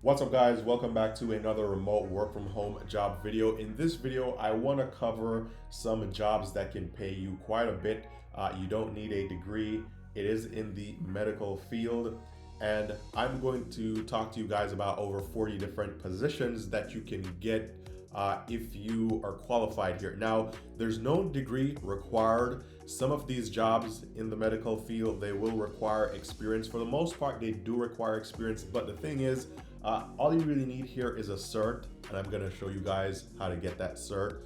What's up guys, welcome back to another remote work from home job video. In this video, I want to cover some jobs that can pay you quite a bit. You don't need a degree. It is in the medical field. And I'm going to talk to you guys about over 40 different positions that you can get if you are qualified here. Now, there's no degree required. Some of these jobs in the medical field, they will require experience. For the most part, they do require experience, but the thing is, all you really need here is a cert, and I'm gonna show you guys how to get that cert.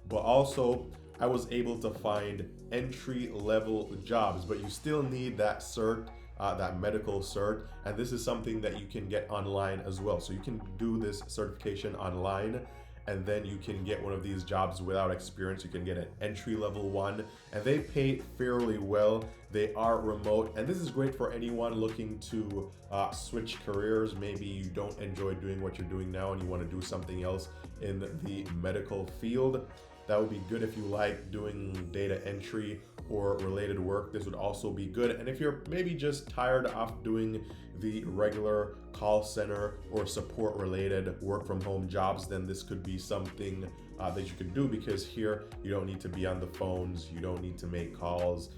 But also, I was able to find entry-level jobs, but you still need that cert, that medical cert, and this is something that you can get online as well. So you can do this certification online, and then you can get one of these jobs without experience. You can get an entry-level one, and they pay fairly well. They are remote, and this is great for anyone looking to switch careers. Maybe you don't enjoy doing what you're doing now and you want to do something else in the medical field. That would be good if you like doing data entry or related work. This would also be good. And if you're maybe just tired of doing the regular call center or support related work from home jobs, then this could be something that you can do, because here you don't need to be on the phones, you don't need to make calls,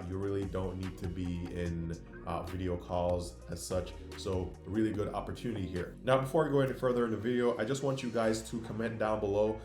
you really don't need to be in video calls as such. So really good opportunity here. Now, before I go any further in the video, I just want you guys to comment down below.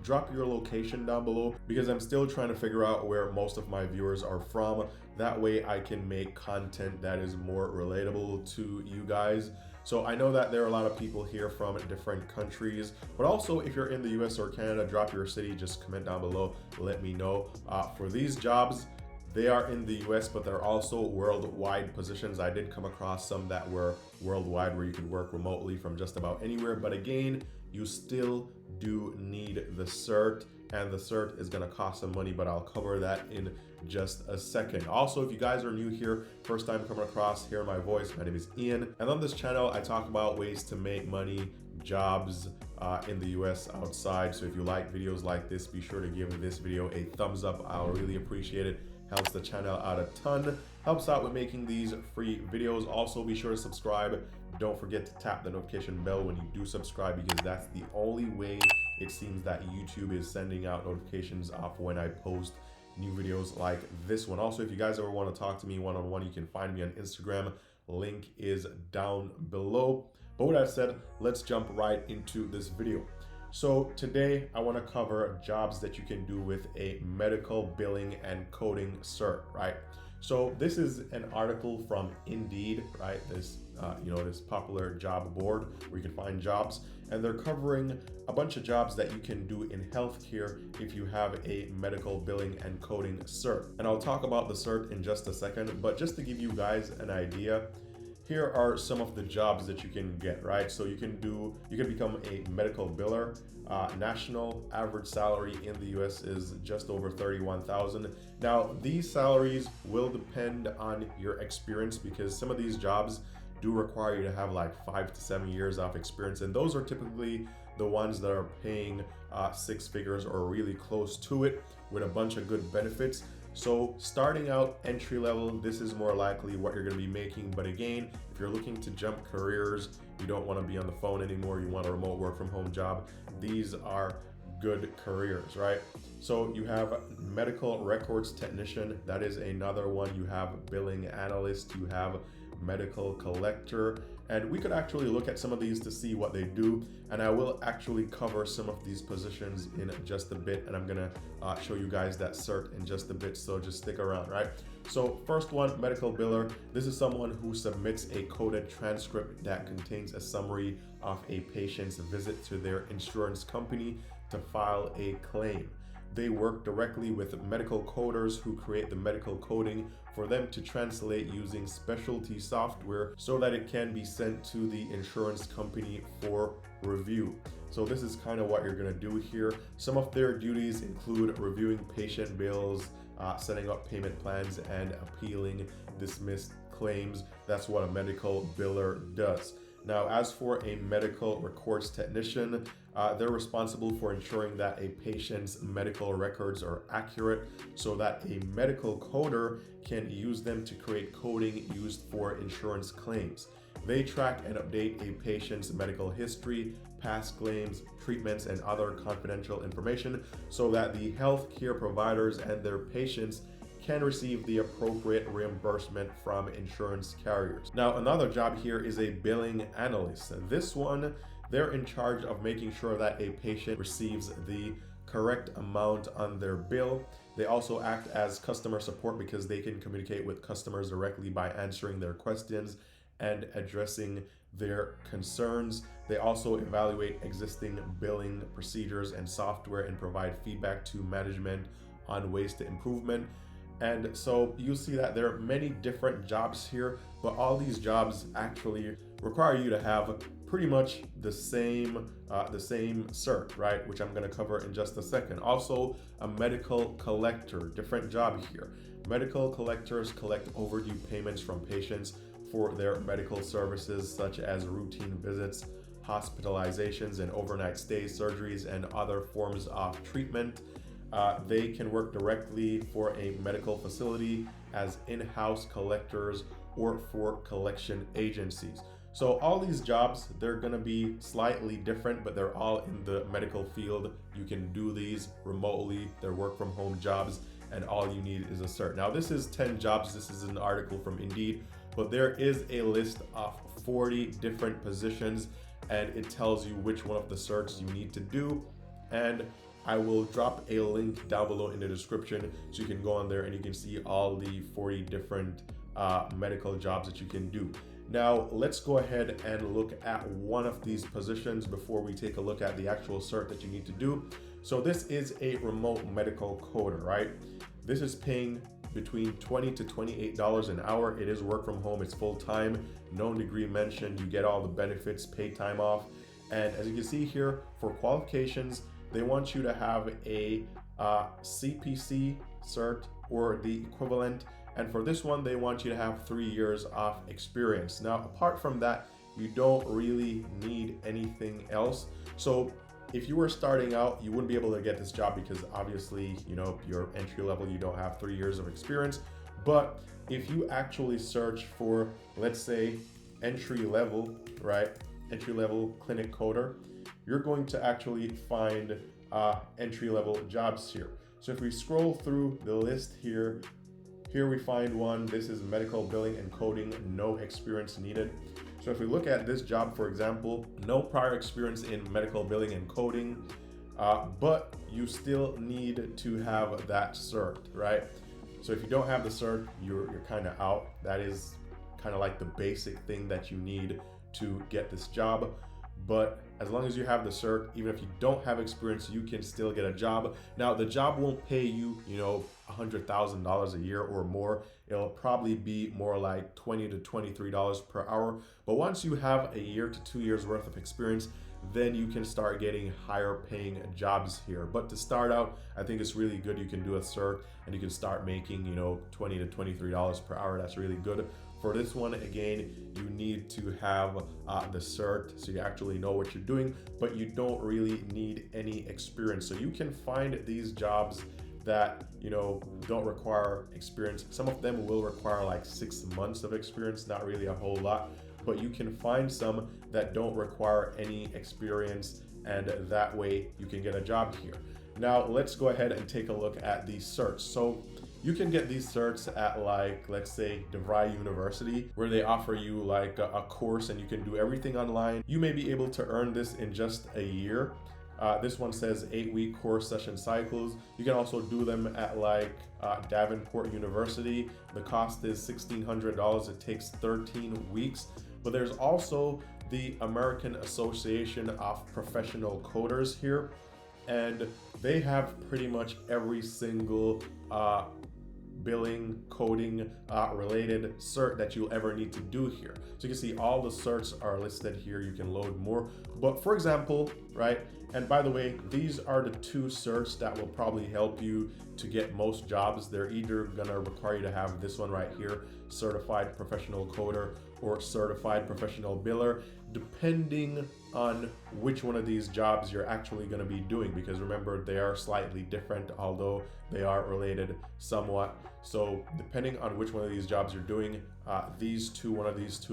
Drop your location down below, because I'm still trying to figure out where most of my viewers are from. That way I can make content that is more relatable to you guys. So I know that there are a lot of people here from different countries, but also if you're in the US or Canada, drop your city, just comment down below, let me know. For these jobs, they are in the US, but they're also worldwide positions. I did come across some that were worldwide where you could work remotely from just about anywhere. But again, you still do need the cert, and the cert is gonna cost some money, but I'll cover that in just a second. Also, if you guys are new here, first time coming across, hearing my voice, my name is Eann, and on this channel I talk about ways to make money, jobs in the US, outside. So if you like videos like this, be sure to give this video a thumbs up. I'll really appreciate it. Helps the channel out a ton, helps out with making these free videos. Also, be sure to subscribe. Don't forget to tap the notification bell when you do subscribe, because that's the only way it seems that YouTube is sending out notifications of when I post new videos like this one. Also, if you guys ever want to talk to me one-on-one, you can find me on Instagram. Link is down below. But with that said, let's jump right into this video. So today I want to cover jobs that you can do with a medical billing and coding cert, right? So this is an article from Indeed, right? This this popular job board where you can find jobs, and they're covering a bunch of jobs that you can do in healthcare if you have a medical billing and coding cert. And I'll talk about the cert in just a second, but just to give you guys an idea, here are some of the jobs that you can get, right? So you can become a medical biller. National average salary in the US is just over $31,000. Now, these salaries will depend on your experience, because some of these jobs do require you to have like 5 to 7 years of experience, and those are typically the ones that are paying 6 figures or really close to it, with a bunch of good benefits. So starting out entry level, this is more likely what you're going to be making. But again, if you're looking to jump careers, you don't want to be on the phone anymore, you want a remote work from home job, these are good careers, right? So you have medical records technician, that is another one. You have billing analyst, you have medical collector, and we could actually look at some of these to see what they do, and I will actually cover some of these positions in just a bit, and I'm gonna show you guys that cert in just a bit, so just stick around, right? So first one, medical biller. This is someone who submits a coded transcript that contains a summary of a patient's visit to their insurance company to file a claim. They work directly with medical coders who create the medical coding for them to translate using specialty software so that it can be sent to the insurance company for review. So this is kind of what you're going to do here. Some of their duties include reviewing patient bills, setting up payment plans, and appealing dismissed claims. That's what a medical biller does. Now, as for a medical records technician, they're responsible for ensuring that a patient's medical records are accurate so that a medical coder can use them to create coding used for insurance claims. They track and update a patient's medical history, past claims, treatments, and other confidential information so that the healthcare providers and their patients can receive the appropriate reimbursement from insurance carriers. Now, another job here is a billing analyst. This one, they're in charge of making sure that a patient receives the correct amount on their bill. They also act as customer support because they can communicate with customers directly by answering their questions and addressing their concerns. They also evaluate existing billing procedures and software and provide feedback to management on ways to improvement. And so you see that there are many different jobs here, but all these jobs actually require you to have pretty much the same cert, right? Which I'm going to cover in just a second. Also, a medical collector, different job here. Medical collectors collect overdue payments from patients for their medical services, such as routine visits, hospitalizations, and overnight stays, surgeries, and other forms of treatment. They can work directly for a medical facility as in-house collectors or for collection agencies. So all these jobs, they're gonna be slightly different, but they're all in the medical field. You can do these remotely. They're work from home jobs, and all you need is a cert. Now this is 10 jobs. This is an article from Indeed, but there is a list of 40 different positions, and it tells you which one of the certs you need to do. And I will drop a link down below in the description so you can go on there and you can see all the 40 different medical jobs that you can do. Now, let's go ahead and look at one of these positions before we take a look at the actual cert that you need to do. So this is a remote medical coder, right? This is paying between $20 to $28 an hour. It is work from home, it's full time, no degree mentioned, you get all the benefits, paid time off. And as you can see here, for qualifications, they want you to have a CPC cert or the equivalent. And for this one, they want you to have 3 years of experience. Now, apart from that, you don't really need anything else. So if you were starting out, you wouldn't be able to get this job because obviously, you know, you're entry level, you don't have 3 years of experience. But if you actually search for, let's say, entry level, right? Entry level clinic coder, you're going to actually find entry level jobs here. So if we scroll through the list here we find one. This is medical billing and coding, no experience needed. So if we look at this job, for example, no prior experience in medical billing and coding, but you still need to have that cert, right? So if you don't have the cert, you're kind of out. That is kind of like the basic thing that you need to get this job. But as long as you have the cert, even if you don't have experience, you can still get a job. Now, the job won't pay you, you know, $100,000 a year or more. It'll probably be more like $20 to $23 per hour. But once you have a year to 2 years worth of experience, then you can start getting higher paying jobs here. But to start out, I think it's really good. You can do a cert and you can start making, you know, $20 to $23 per hour. That's really good. For this one, again, you need to have the cert so you actually know what you're doing, but you don't really need any experience. So you can find these jobs that, you know, don't require experience. Some of them will require like 6 months of experience, not really a whole lot, but you can find some that don't require any experience, and that way you can get a job here. Now, let's go ahead and take a look at these certs. So you can get these certs at, like, let's say DeVry University, where they offer you like a course and you can do everything online. You may be able to earn this in just a year. This one says 8-week course session cycles. You can also do them at like Davenport University. The cost is $1,600. It takes 13 weeks. But there's also the American Association of Professional Coders here, and they have pretty much every single billing, coding related cert that you'll ever need to do here. So you can see all the certs are listed here. You can load more. But for example, right, and by the way, these are the 2 certs that will probably help you to get most jobs. They're either gonna require you to have this one right here, Certified Professional Coder, or Certified Professional Biller. depending on which one of these jobs you're actually going to be doing, because remember, they are slightly different, although they are related somewhat. So depending on which one of these jobs you're doing, one of these two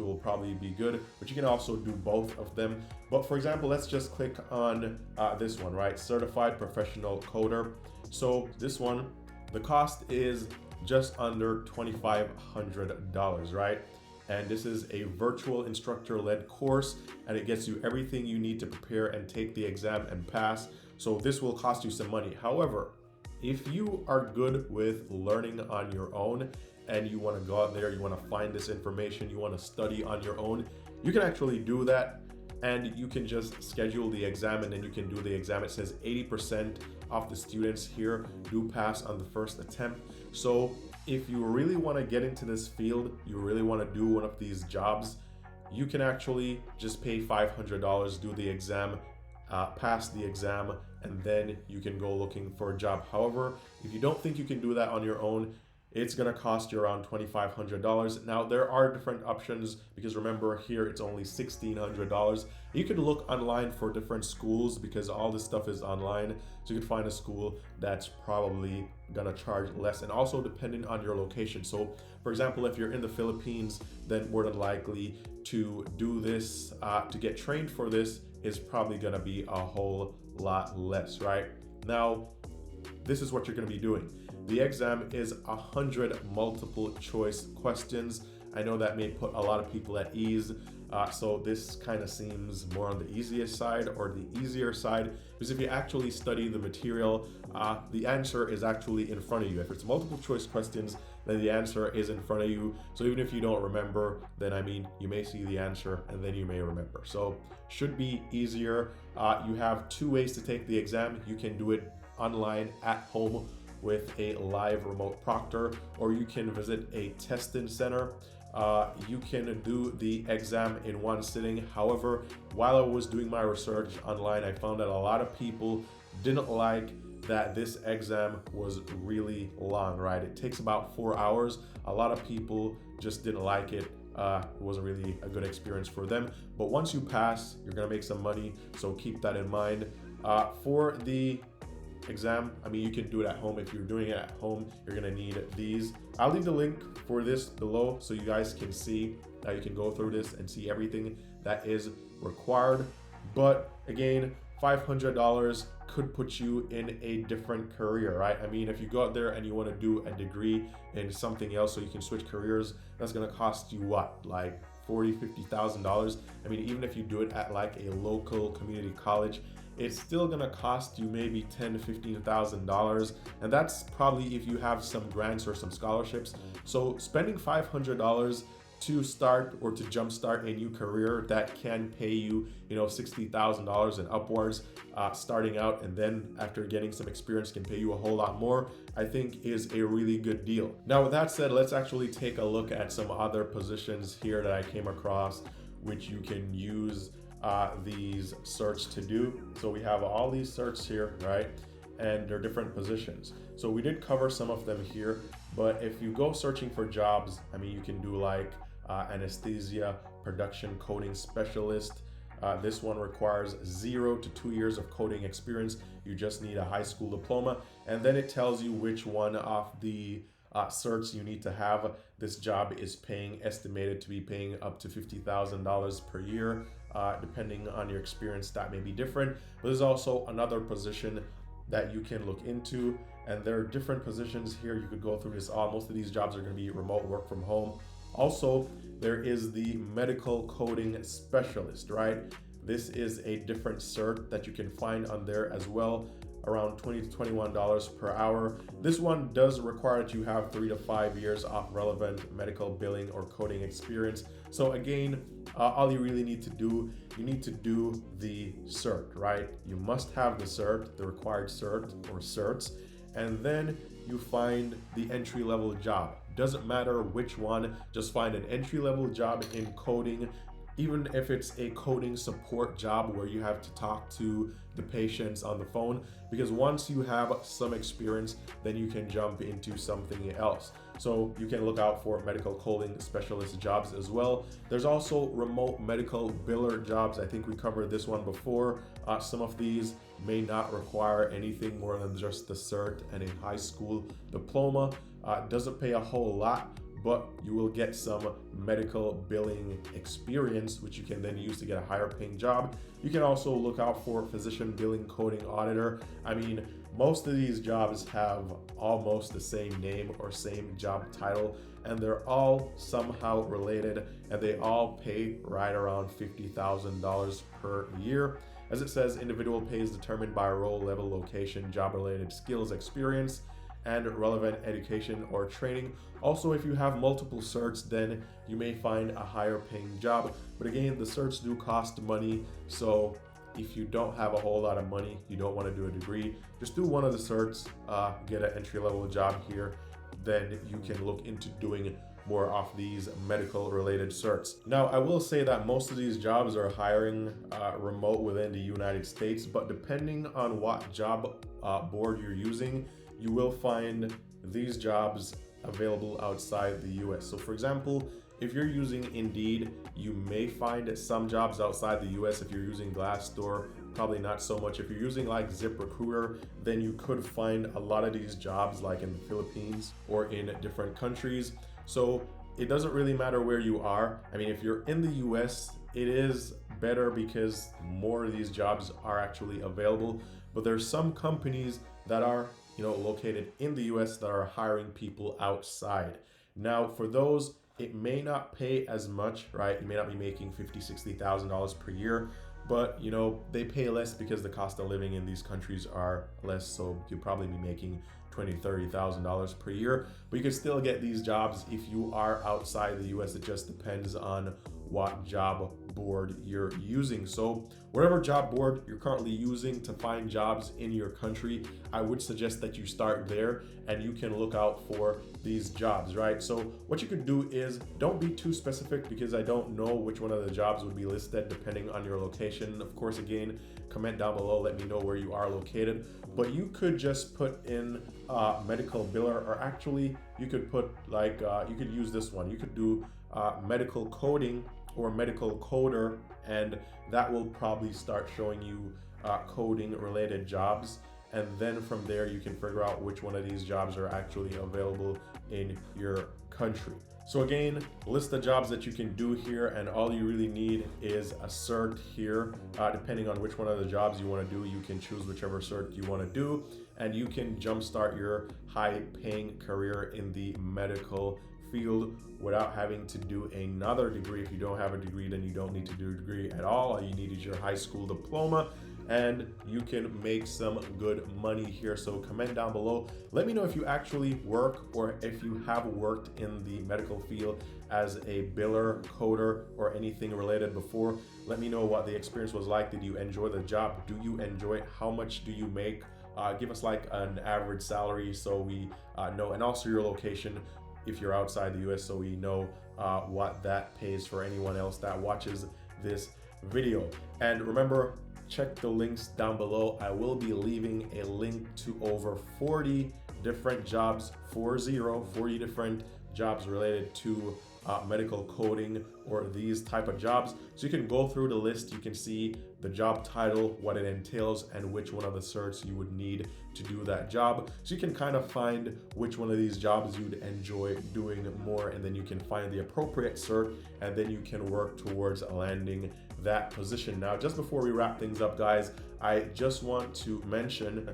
will probably be good, but you can also do both of them. But for example, let's just click on this one, right? Certified Professional Coder. So this one, the cost is just under $2,500, right? And this is a virtual instructor-led course, and it gets you everything you need to prepare and take the exam and pass. So this will cost you some money. However, if you are good with learning on your own and you want to go out there, you want to find this information, you want to study on your own, you can actually do that, and you can just schedule the exam and then you can do the exam. It says 80% of the students here do pass on the first attempt. So if you really want to get into this field, you really want to do one of these jobs, you can actually just pay $500, do the exam, pass the exam, and then you can go looking for a job. However, if you don't think you can do that on your own, it's going to cost you around $2,500. Now, there are different options, because remember, here it's only $1,600. You can look online for different schools, because all this stuff is online. So you can find a school that's probably going to charge less, and also depending on your location. So for example, if you're in the Philippines, then more than likely to do this, to get trained for this, is probably going to be a whole lot less, right? Now, this is what you're going to be doing. The exam is 100 multiple choice questions. I know that may put a lot of people at ease. So this kind of seems more on the easiest side, or the easier side, because if you actually study the material, the answer is actually in front of you. If it's multiple choice questions, then the answer is in front of you. So even if you don't remember, then you may see the answer and then you may remember. So should be easier. You have two ways to take the exam. You can do it online at home with a live remote proctor, or you can visit a testing center. You can do the exam in one sitting. However, while I was doing my research online, I found that a lot of people didn't like that this exam was really long, right? It takes about 4 hours. A lot of people just didn't like it. It wasn't really a good experience for them. But once you pass, you're gonna make some money, so keep that in mind. For the exam, you can do it at home. If you're doing it at home, you're gonna need these. I'll leave the link for this below so you guys can see how you can go through this and see everything that is required. But again, $500 could put you in a different career, right? If you go out there and you want to do a degree in something else so you can switch careers, that's going to cost you what, like $40,000-$50,000. Even if you do it at like a local community college, it's still going to cost you maybe $10,000-$15,000, and that's probably if you have some grants or some scholarships. So spending $500 to start or to jumpstart a new career that can pay you, $60,000 and upwards, starting out, and then after getting some experience can pay you a whole lot more, I think is a really good deal. Now, with that said, let's actually take a look at some other positions here that I came across, which you can use these certs to do. So we have all these certs here, right? And they're different positions. So we did cover some of them here, but if you go searching for jobs, you can do like anesthesia production coding specialist. This one requires 0 to 2 years of coding experience. You just need a high school diploma, and then it tells you which one of the certs you need to have. This job is estimated to be paying up to $50,000 per year. Depending on your experience, that may be different, but there's also another position that you can look into, and there are different positions here. You could go through this all. Most of these jobs are going to be remote work from home. Also, there is the medical coding specialist, right? This is a different cert that you can find on there as well, around $20 to $21 per hour. This one does require that you have 3 to 5 years of relevant medical billing or coding experience. So again, all you really need to do, you need to do the cert, right? You must have the cert, the required cert or certs, and then you find the entry-level job. Doesn't matter which one, just find an entry-level job in coding, even if it's a coding support job where you have to talk to the patients on the phone, because once you have some experience, then you can jump into something else. So you can look out for medical coding specialist jobs as well. There's also remote medical biller jobs. I think we covered this one before. Some of these may not require anything more than just the cert and a high school diploma. Doesn't pay a whole lot, but you will get some medical billing experience, which you can then use to get a higher paying job. You can also look out for physician billing coding auditor. I mean, most of these jobs have almost the same name or same job title, and they're all somehow related, and they all pay right around $50,000 per year. As it says, individual pay is determined by role, level, location, job-related skills, experience, and relevant education or training. Also, if you have multiple certs, then you may find a higher paying job. But again, the certs do cost money. So if you don't have a whole lot of money, you don't want to do a degree, just do one of the certs, get an entry-level job here. Then you can look into doing more of these medical related certs. Now, I will say that most of these jobs are hiring remote within the United States, but depending on what job board you're using, you will find these jobs available outside the US. So for example, if you're using Indeed, you may find some jobs outside the US. If you're using Glassdoor, probably not so much. If you're using like ZipRecruiter, then you could find a lot of these jobs like in the Philippines or in different countries. So it doesn't really matter where you are. I mean, if you're in the US, it is better because more of these jobs are actually available. But there's some companies that are located in the US that are hiring people outside. Now, for those, it may not pay as much, right? You may not be making $50,000, $60,000 per year, but they pay less because the cost of living in these countries are less. So you'll probably be making $20,000, $30,000 per year, but you can still get these jobs if you are outside the US. It just depends on what job board you're using. So whatever job board you're currently using to find jobs in your country, I would suggest that you start there and you can look out for these jobs, right? So what you could do is don't be too specific because I don't know which one of the jobs would be listed depending on your location. Of course, again, comment down below, let me know where you are located, but you could just put in medical biller, or actually you could put like, you could use this one. You could do medical coding or medical coder, and that will probably start showing you coding related jobs. And then from there, you can figure out which one of these jobs are actually available in your country. So again, list the jobs that you can do here, and all you really need is a cert here. Depending on which one of the jobs you want to do, you can choose whichever cert you want to do, and you can jumpstart your high-paying career in the medical field without having to do another degree. If you don't have a degree, then you don't need to do a degree at all you need is your high school diploma, and you can make some good money here. So comment down below, let me know if you actually work or if you have worked in the medical field as a biller, coder, or anything related before. Let me know what the experience was like. Did you enjoy the job? Do you enjoy it? How much do you make? Give us like an average salary so we know, and also your location if you're outside the US, so we know what that pays for anyone else that watches this video. And remember, check the links down below. I will be leaving a link to over 40 different jobs, 40 different jobs related to medical coding or these type of jobs. So you can go through the list, you can see the job title, what it entails, and which one of the certs you would need to do that job. So you can kind of find which one of these jobs you'd enjoy doing more, and then you can find the appropriate cert, and then you can work towards landing that position. Now, just before we wrap things up, guys, I just want to mention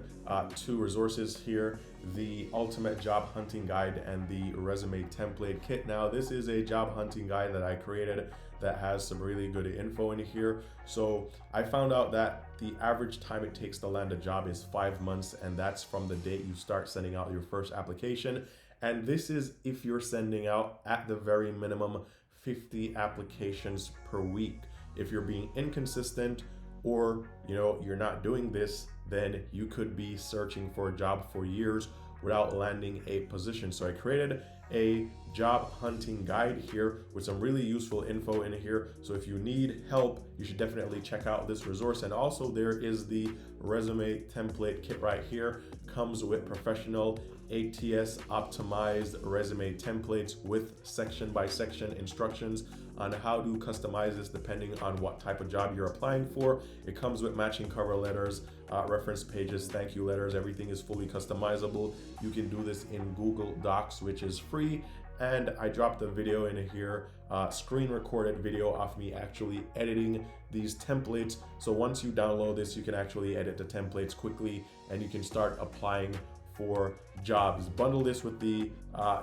two resources here: the Ultimate Job Hunting Guide and the Resume Template Kit. Now, this is a job hunting guide that I created that has some really good info in here. So I found out that the average time it takes to land a job is 5 months, and that's from the date you start sending out your first application. And this is if you're sending out at the very minimum 50 applications per week. If you're being inconsistent, or you're not doing this, then you could be searching for a job for years without landing a position. So I created a job hunting guide here with some really useful info in here. So if you need help, you should definitely check out this resource. And also there is the resume template kit right here. Comes with professional ATS optimized resume templates with section by section instructions on how to customize this depending on what type of job you're applying for. It comes with matching cover letters, reference pages, thank you letters. Everything is fully customizable. You can do this in Google Docs, which is free. And I dropped a video in here, screen recorded video of me actually editing these templates. So once you download this, you can actually edit the templates quickly and you can start applying for jobs. Bundle this with the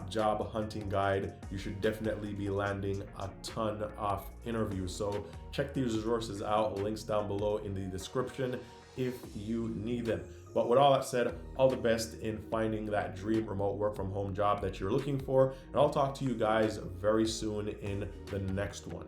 job hunting guide. You should definitely be landing a ton of interviews. So check these resources out, links down below in the description if you need them. But with all that said, all the best in finding that dream remote work from home job that you're looking for. And I'll talk to you guys very soon in the next one.